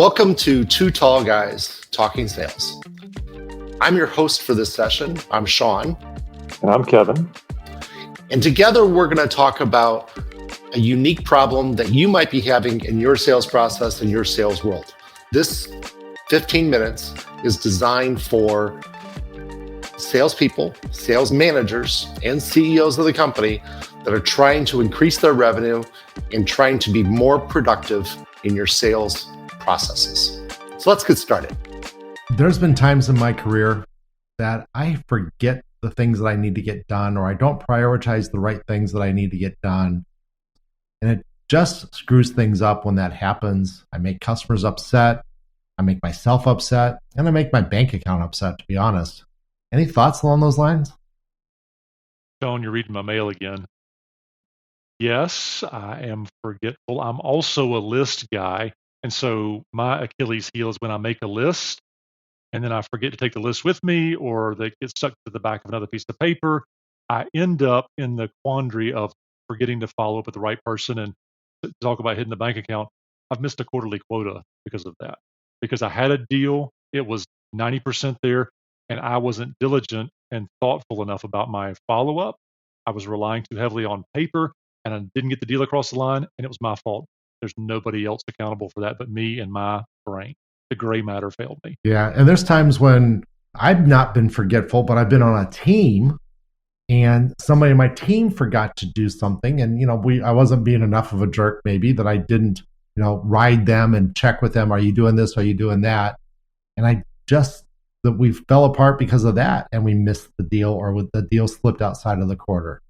Welcome to Two Tall Guys Talking Sales. I'm your host for this session. I'm Sean. And I'm Kevin. And together we're going to talk about a unique problem that you might be having in your sales process and your sales world. This 15 minutes is designed for salespeople, sales managers, and CEOs of the company that are trying to increase their revenue and trying to be more productive in your sales processes. So let's get started. There's been times in my career that I forget the things that I need to get done, or I don't prioritize the right things that I need to get done. And it just screws things up when that happens. I make customers upset, I make myself upset, and I make my bank account upset, to be honest. Any thoughts along those lines? Sean, you're reading my mail again. Yes, I am forgetful. I'm also a list guy. And so my Achilles heel is when I make a list and then I forget to take the list with me, or they get stuck to the back of another piece of paper. I end up in the quandary of forgetting to follow up with the right person. And to talk about hitting the bank account, I've missed a quarterly quota because of that. Because I had a deal, it was 90% there, and I wasn't diligent and thoughtful enough about my follow-up. I was relying too heavily on paper, and I didn't get the deal across the line, and it was my fault. There's nobody else accountable for that but me and my brain. The gray matter failed me. Yeah, and there's times when I've not been forgetful, but I've been on a team and somebody on my team forgot to do something, and I wasn't being enough of a jerk maybe that I didn't ride them and check with them. Are you doing this? Are you doing that? And that we fell apart because of that, and we missed the deal, or the deal slipped outside of the quarter.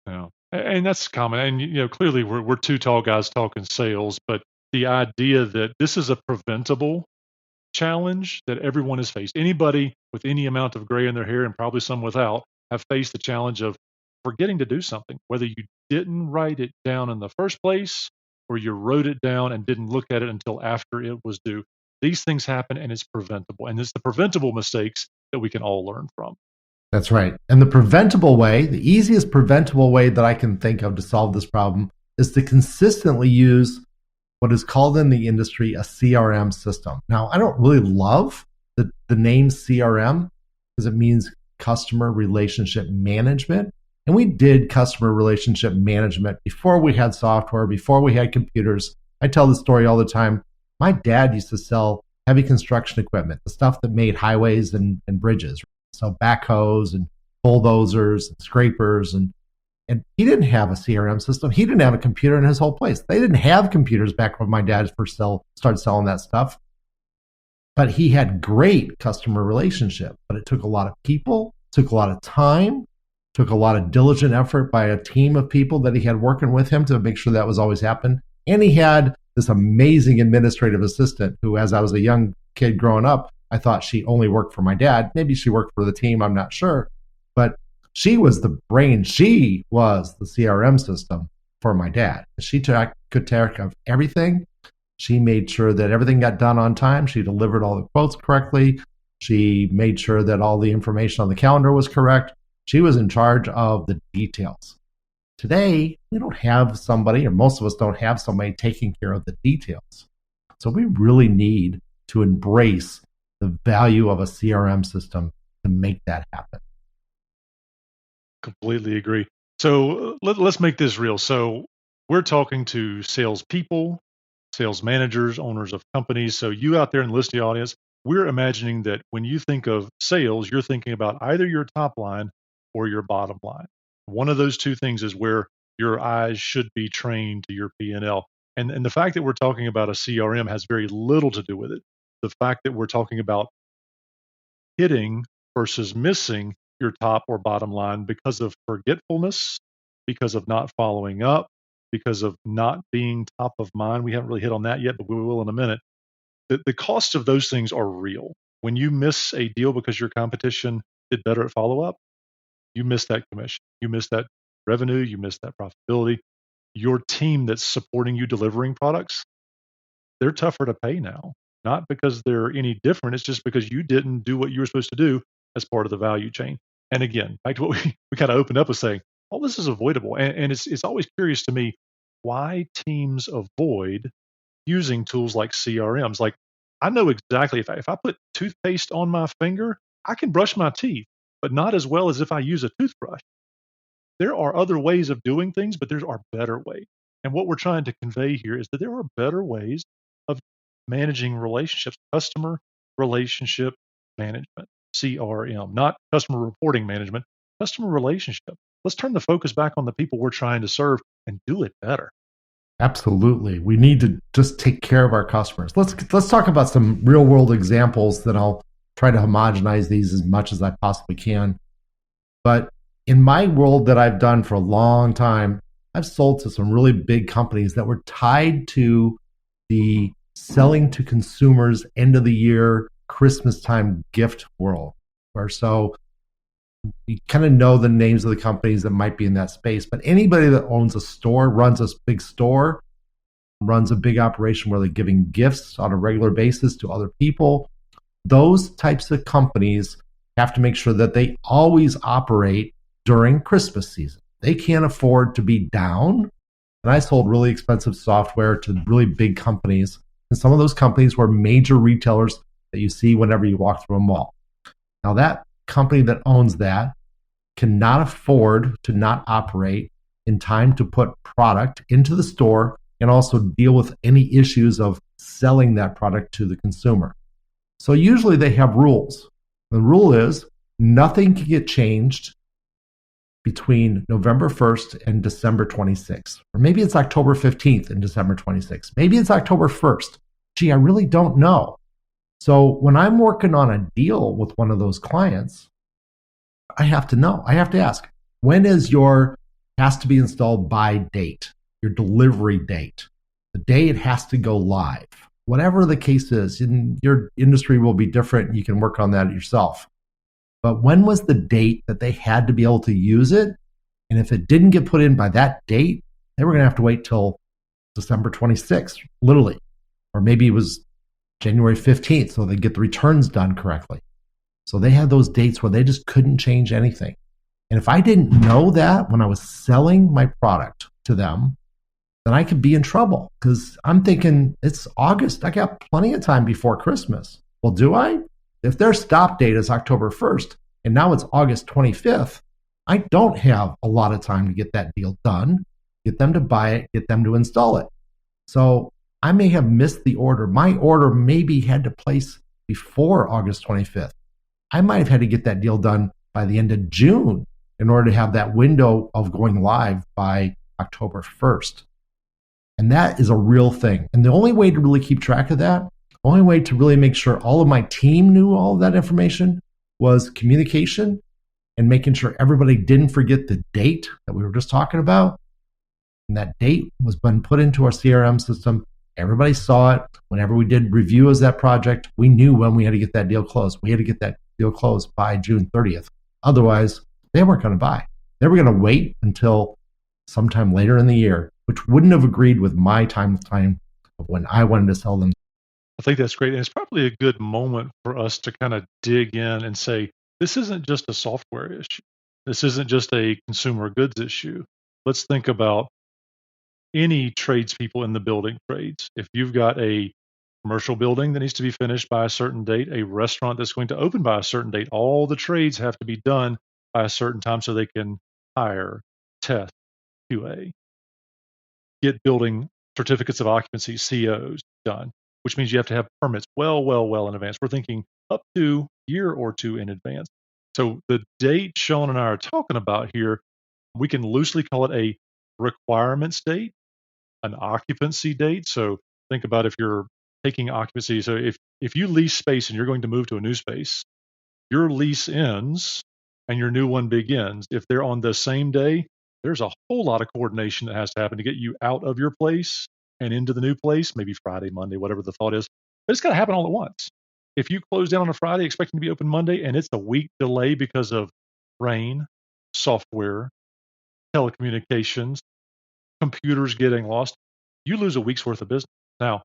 Yeah. And that's common. And, clearly we're two tall guys talking sales, but the idea that this is a preventable challenge that everyone has faced. Anybody with any amount of gray in their hair, and probably some without, have faced the challenge of forgetting to do something, whether you didn't write it down in the first place or you wrote it down and didn't look at it until after it was due. These things happen, and it's preventable. And it's the preventable mistakes that we can all learn from. That's right. And the easiest preventable way that I can think of to solve this problem is to consistently use what is called in the industry a CRM system. Now, I don't really love the name CRM because it means customer relationship management. And we did customer relationship management before we had software, before we had computers. I tell this story all the time. My dad used to sell heavy construction equipment, the stuff that made highways and bridges. So backhoes and bulldozers and scrapers, and he didn't have a CRM system. He didn't have a computer in his whole place. They didn't have computers back when my dad first started selling that stuff. But he had great customer relationship. But it took a lot of people, took a lot of time, took a lot of diligent effort by a team of people that he had working with him to make sure that was always happening. And he had this amazing administrative assistant who, as I was a young kid growing up, I thought she only worked for my dad. Maybe she worked for the team, I'm not sure. But she was the brain. She was the CRM system for my dad. She took good care of everything. She made sure that everything got done on time. She delivered all the quotes correctly. She made sure that all the information on the calendar was correct. She was in charge of the details. Today, we don't have somebody, or most of us don't have somebody taking care of the details. So we really need to embrace the value of a CRM system to make that happen. Completely agree. So let's make this real. So we're talking to salespeople, sales managers, owners of companies. So you out there in the listening audience, we're imagining that when you think of sales, you're thinking about either your top line or your bottom line. One of those two things is where your eyes should be trained to your P&L. And the fact that we're talking about a CRM has very little to do with it. The fact that we're talking about hitting versus missing your top or bottom line because of forgetfulness, because of not following up, because of not being top of mind. We haven't really hit on that yet, but we will in a minute. The cost of those things are real. When you miss a deal because your competition did better at follow-up, you miss that commission. You miss that revenue. You miss that profitability. Your team that's supporting you delivering products, they're tougher to pay now. Not because they're any different. It's just because you didn't do what you were supposed to do as part of the value chain. And again, back to what we kind of opened up with saying, all this is avoidable. And it's always curious to me why teams avoid using tools like CRMs. Like, I know exactly if I put toothpaste on my finger, I can brush my teeth, but not as well as if I use a toothbrush. There are other ways of doing things, but there are better ways. And what we're trying to convey here is that there are better ways of managing relationships, customer relationship management, CRM, not customer reporting management, customer relationship. Let's turn the focus back on the people we're trying to serve and do it better. Absolutely. We need to just take care of our customers. Let's talk about some real world examples that I'll try to homogenize these as much as I possibly can. But in my world that I've done for a long time, I've sold to some really big companies that were tied to the selling to consumers end of the year, Christmas time gift world. Or so you kind of know the names of the companies that might be in that space, but anybody that owns a store, runs a big store, runs a big operation where they're giving gifts on a regular basis to other people, those types of companies have to make sure that they always operate during Christmas season. They can't afford to be down. And I sold really expensive software to really big companies. And some of those companies were major retailers that you see whenever you walk through a mall. Now, that company that owns that cannot afford to not operate in time to put product into the store and also deal with any issues of selling that product to the consumer. So usually they have rules. The rule is nothing can get changed between November 1st and December 26th. Or maybe it's October 15th and December 26th. Maybe it's October 1st. Gee, I really don't know. So when I'm working on a deal with one of those clients, I have to know. I have to ask, when is your has to be installed by date, your delivery date, the day it has to go live? Whatever the case is, in your industry will be different. You can work on that yourself. But when was the date that they had to be able to use it? And if it didn't get put in by that date, they were going to have to wait till December 26th, literally. Or maybe it was January 15th, so they get the returns done correctly. So they had those dates where they just couldn't change anything. And if I didn't know that when I was selling my product to them, then I could be in trouble because I'm thinking it's August. I got plenty of time before Christmas. Well, do I? If their stop date is October 1st and now it's August 25th, I don't have a lot of time to get that deal done, get them to buy it, get them to install it. So I may have missed the order. My order maybe had to place before August 25th. I might have had to get that deal done by the end of June in order to have that window of going live by October 1st. And that is a real thing. And the only way to really keep track of that, the only way to really make sure all of my team knew all of that information was communication and making sure everybody didn't forget the date that we were just talking about. And that date was been put into our CRM system. Everybody saw it. Whenever we did reviews of that project, we knew when we had to get that deal closed. We had to get that deal closed by June 30th. Otherwise, they weren't going to buy. They were going to wait until sometime later in the year, which wouldn't have agreed with my time of when I wanted to sell them. I think that's great. And it's probably a good moment for us to kind of dig in and say, this isn't just a software issue. This isn't just a consumer goods issue. Let's think about any tradespeople in the building trades. If you've got a commercial building that needs to be finished by a certain date, a restaurant that's going to open by a certain date, all the trades have to be done by a certain time so they can hire, test, QA, get building certificates of occupancy, COs done, which means you have to have permits well in advance. We're thinking up to a year or two in advance. So the date Sean and I are talking about here, we can loosely call it a requirements date, an occupancy date. So think about if you're taking occupancy. So if you lease space and you're going to move to a new space, your lease ends and your new one begins. If they're on the same day, there's a whole lot of coordination that has to happen to get you out of your place and into the new place, maybe Friday, Monday, whatever the thought is. But it's got to happen all at once. If you close down on a Friday expecting to be open Monday and it's a week delay because of rain, software, telecommunications, computers getting lost, you lose a week's worth of business. Now,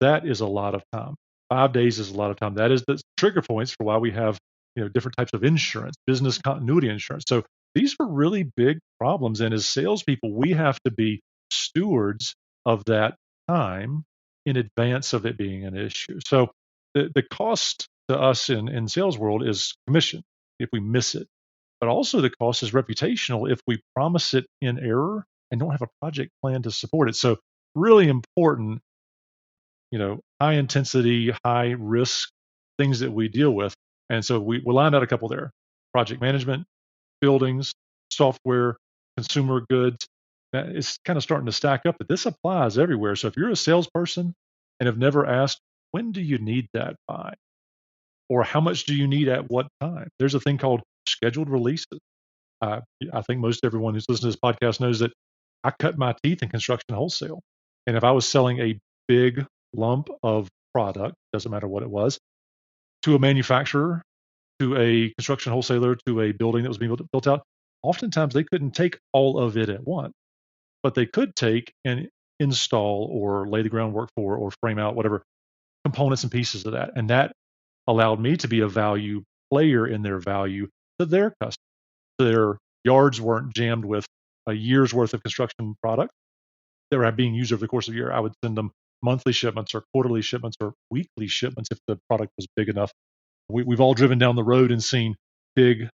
that is a lot of time. 5 days is a lot of time. That is the trigger points for why we have, different types of insurance, business continuity insurance. So these are really big problems. And as salespeople, we have to be stewards of that time in advance of it being an issue. So the cost to us in sales world is commission if we miss it, but also the cost is reputational if we promise it in error and don't have a project plan to support it. So really important, high intensity, high risk things that we deal with. And so we lined out a couple there: project management, buildings, software, consumer goods. It's kind of starting to stack up, but this applies everywhere. So if you're a salesperson and have never asked, when do you need that by? Or how much do you need at what time? There's a thing called scheduled releases. I think most everyone who's listening to this podcast knows that I cut my teeth in construction wholesale. And if I was selling a big lump of product, doesn't matter what it was, to a manufacturer, to a construction wholesaler, to a building that was being built out, oftentimes they couldn't take all of it at once, but they could take and install or lay the groundwork for or frame out whatever components and pieces of that. And that allowed me to be a value player in their value to their customers. Their yards weren't jammed with a year's worth of construction product that were being used over the course of the year. I would send them monthly shipments or quarterly shipments or weekly shipments if the product was big enough. We've all driven down the road and seen big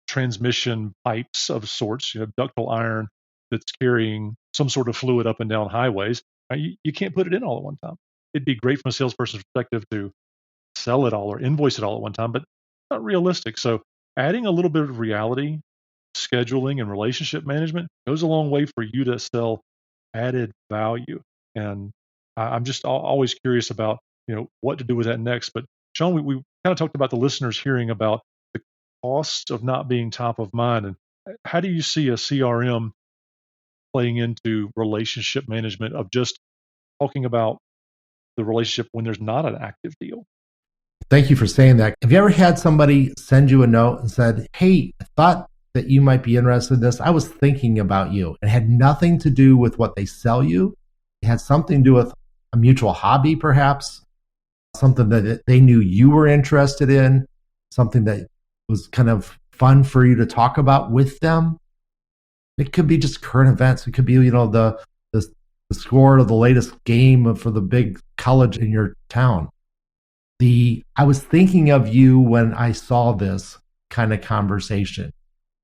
transmission pipes of sorts, ductile iron that's carrying some sort of fluid up and down highways. You can't put it in all at one time. It'd be great from a salesperson's perspective to sell it all or invoice it all at one time, but not realistic. So adding a little bit of reality, scheduling, and relationship management goes a long way for you to sell added value. And I'm just always curious about what to do with that next. But Sean, we kind of talked about the listeners hearing about the cost of not being top of mind. And how do you see a CRM playing into relationship management of just talking about the relationship when there's not an active deal? Thank you for saying that. Have you ever had somebody send you a note and said, hey, I thought that you might be interested in this. I was thinking about you. It had nothing to do with what they sell you. It had something to do with a mutual hobby, perhaps, something that they knew you were interested in, something that was kind of fun for you to talk about with them. It could be just current events. It could be, the score of the latest game for the big college in your town. I was thinking of you when I saw this kind of conversation.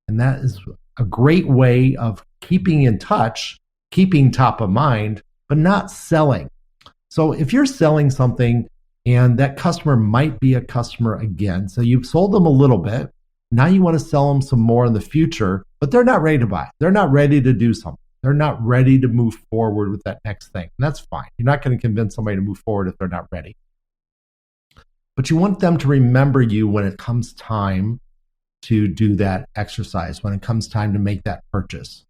And that is a great way of keeping in touch, keeping top of mind, but not selling. So if you're selling something and that customer might be a customer again, so you've sold them a little bit, now you want to sell them some more in the future, but they're not ready to buy. They're not ready to do something. They're not ready to move forward with that next thing. And that's fine. You're not going to convince somebody to move forward if they're not ready. But you want them to remember you when it comes time to do that exercise, when it comes time to make that purchase.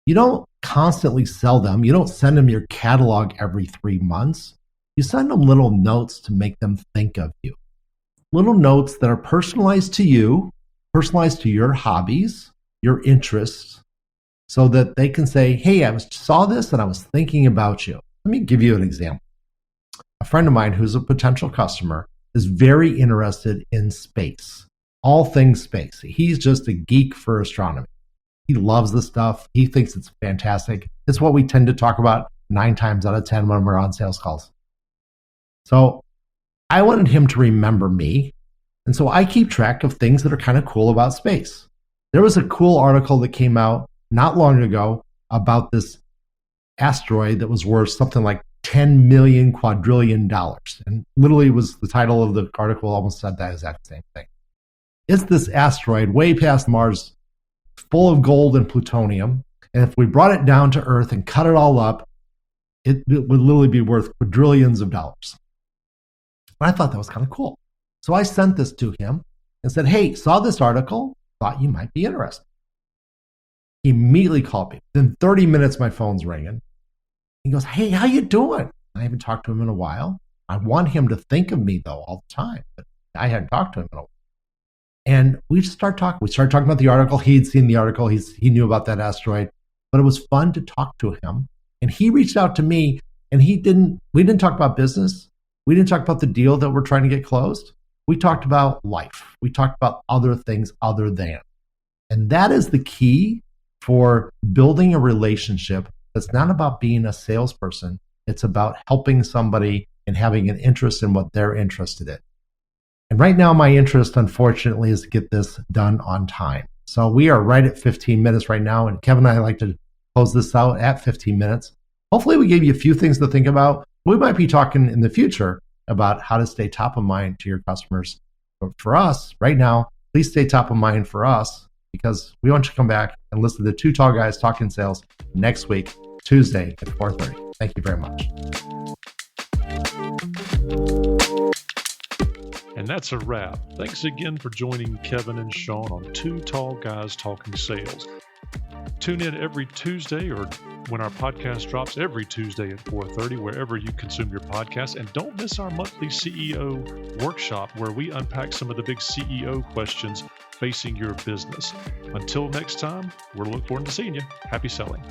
You don't constantly sell them. You don't send them your catalog every 3 months. You send them little notes to make them think of you. Little notes that are personalized to you, personalized to your hobbies, your interests, so that they can say, hey, I saw this and I was thinking about you. Let me give you an example. A friend of mine who's a potential customer is very interested in space, all things space. He's just a geek for astronomy. He loves the stuff. He thinks it's fantastic. It's what we tend to talk about 9 times out of 10 when we're on sales calls. So I wanted him to remember me. And so I keep track of things that are kind of cool about space. There was a cool article that came out not long ago about this asteroid that was worth something like $10 million quadrillion. And literally was the title of the article almost said that exact same thing. It's this asteroid way past Mars, full of gold and plutonium. And if we brought it down to Earth and cut it all up, it would literally be worth quadrillions of dollars. And I thought that was kind of cool. So I sent this to him and said, hey, saw this article, thought you might be interested. He immediately called me. Within 30 minutes, my phone's ringing. He goes, hey, how you doing? I haven't talked to him in a while. I want him to think of me, though, all the time. But I hadn't talked to him in a while. And we just started talking. We started talking about the article. He'd seen the article. He knew about that asteroid. But it was fun to talk to him. And he reached out to me, and we didn't talk about business. We didn't talk about the deal that we're trying to get closed. We talked about life. We talked about other things other than. And that is the key for building a relationship that's not about being a salesperson, It's about helping somebody and having an interest in what they're interested in. And right now, my interest, unfortunately, is to get this done on time. So we are right at 15 minutes right now. And Kevin and I like to close this out at 15 minutes. Hopefully, we gave you a few things to think about. We might be talking in the future about how to stay top of mind to your customers. But for us, right now, please stay top of mind for us, because we want you to come back and listen to Two Tall Guys Talking Sales next week, Tuesday at 4:30. Thank you very much. And that's a wrap. Thanks again for joining Kevin and Sean on Two Tall Guys Talking Sales. Tune in every Tuesday, or when our podcast drops every Tuesday at 4:30, wherever you consume your podcast. And don't miss our monthly CEO workshop, where we unpack some of the big CEO questions facing your business. Until next time, we're looking forward to seeing you. Happy selling.